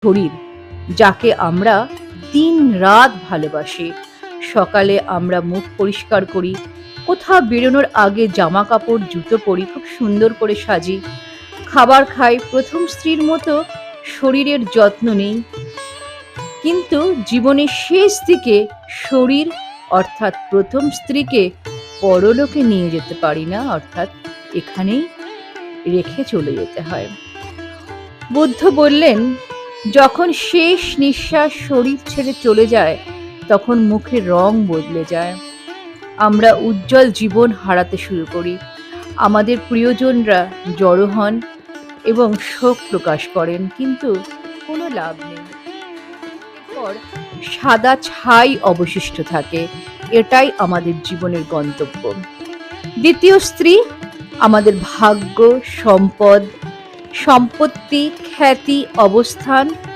শরীর, যাকে আমরা দিন রাত ভালোবাসি। সকালে আমরা মুখ পরিষ্কার করি, কোথাও বেরোনোর আগে জামা কাপড় জুতো পরি, খুব সুন্দর করে সাজি, খাবার খাই, প্রথম স্ত্রীর মতো শরীরের যত্ন নেই। কিন্তু জীবনের শেষ দিকে শরীর অর্থাৎ প্রথম স্ত্রীকে পরলোকে নিয়ে যেতে পারি না, অর্থাৎ এখানেই রেখে চলে যেতে হয়। বুদ্ধ বললেন, যখন শেষ নিঃশ্বাস শরীর ছেড়ে চলে যায় তখন মুখের রং বদলে যায়, আমরা উজ্জ্বল জীবন হারাতে শুরু করি, আমাদের প্রিয়জনরা জড়ো হন এবং শোক প্রকাশ করেন, কিন্তু কোনো লাভ নেই। এরপর সাদা ছাই অবশিষ্ট থাকে, এটাই আমাদের জীবনের গন্তব্য। দ্বিতীয় স্ত্রী আমাদের ভাগ্য, সম্পদ, সম্পত্তি, খ্যাতি, অবস্থান